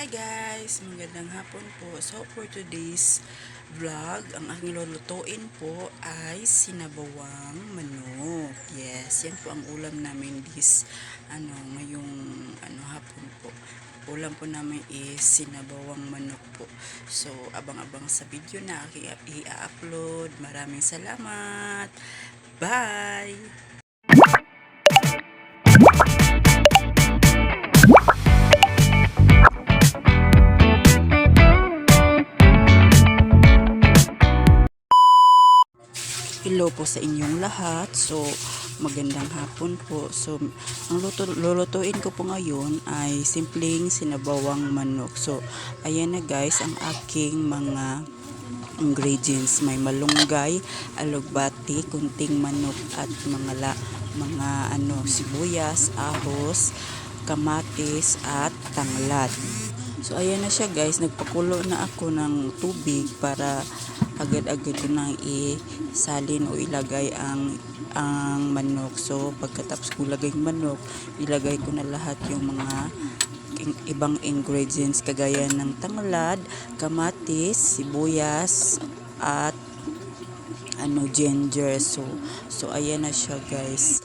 Hi guys! Magandang hapon po. So for today's vlog, ang aking lulutuin po ay sinabawang manok. Yes, yan po ang ulam namin this ngayong hapon po. Ulam po namin is sinabawang manok po. So abang-abang sa video na aking i-upload. Maraming salamat. Bye! Hello po sa inyong lahat. So, magandang hapon po. So, ang lulutuin ko po ngayon ay simpleng sinabawang manok. So, ayan na guys ang aking mga ingredients. May malunggay, alugbati, kunting manok at mga sibuyas, ahos, kamatis at tanglad. So, ayan na siya guys. Nagpakulo na ako ng tubig para agad-agad ko nang isalin o ilagay ang manok. So pagkatapos ko ilagay yung manok, ilagay ko na lahat yung mga ibang ingredients kagaya ng tanglad, kamatis, sibuyas at ginger. So ayan na siya guys.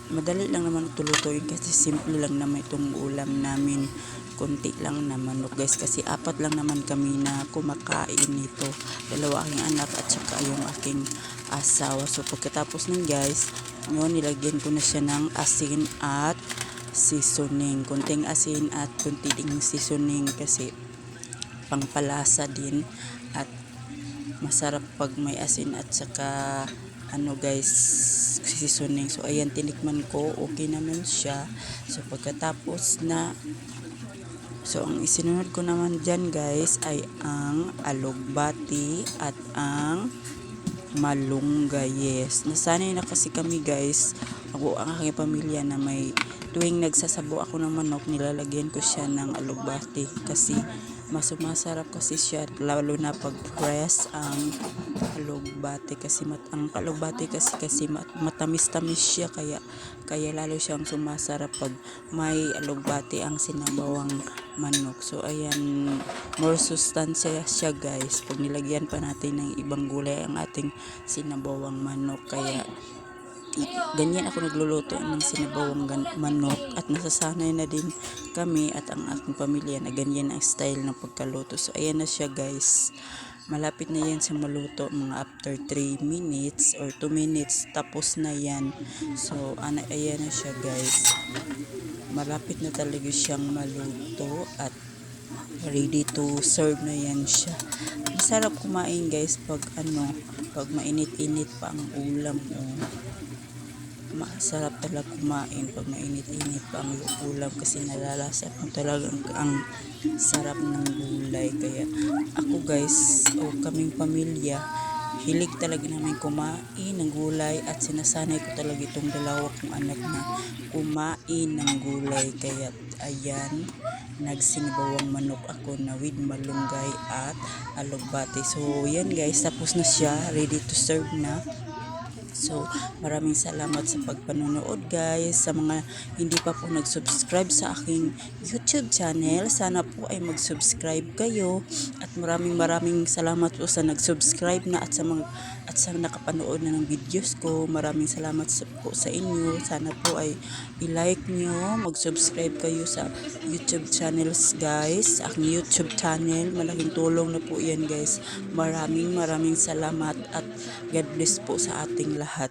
Madali lang naman tulutuin kasi simple lang naman itong ulam namin. Konti lang na manok guys kasi apat lang naman kami na kumakain nito, dalawa aking anak at saka yung aking asawa. So pagkatapos nun guys, nilagyan ko na siya ng asin at seasoning, konting asin at konting seasoning kasi pangpalasa din at masarap pag may asin at saka guys, seasoning. So ayan, tinikman ko, okay naman siya. So pagkatapos na, so ang isinunod ko naman dyan guys ay ang alugbati at ang malunggay. Yes, nasanay na kasi kami guys, ako ang aking pamilya, na may tuwing nagsasabo ako ng manok, nilalagyan ko siya ng alugbati kasi mas masarap kasi siya, lalo na pag fresh ang alugbati kasi ang alugbati kasi matamis-tamis siya, kaya lalo siyang sumasarap pag may alugbati ang sinabawang manok. So ayan, more sustansya siya guys pag nilagyan pa natin ng ibang gulay ang ating sinabawang manok. Kaya ganyan ako nagluluto ng sinabawang manok at nasasanay na din kami at ang aking pamilya na ganyan ang style ng pagkaluto. So ayan na siya guys, malapit na yan sa maluto, mga after 3 minutes or 2 minutes tapos na yan. So ayan na siya guys, malapit na talaga siyang maluto at ready to serve na yan siya. Masarap kumain guys pag mainit-init pa ang ulam mo. Masarap talaga kumain pag mainit-init pa ang ulam kasi nalalasap mo talaga ang sarap ng gulay. Kaya ako guys, kaming pamilya, hilig talaga namin kumain ng gulay at sinasanay ko talaga itong dalawa kong anak na kumain ng gulay. Kaya ayan, nagsinabawang manok ako na with malunggay at alugbati. So yan guys, tapos na siya, ready to serve na. So, maraming salamat sa pagpanonood guys. Sa mga hindi pa po nag-subscribe sa aking YouTube channel, sana po ay mag-subscribe kayo. At maraming salamat po sa nag-subscribe na at sa nakapanood na ng videos ko. Maraming salamat po sa inyo. Sana po ay i-like nyo, mag-subscribe kayo sa YouTube channels guys. Sa aking YouTube channel, malaking tulong na po yan guys. Maraming salamat at God bless po sa ating lahat.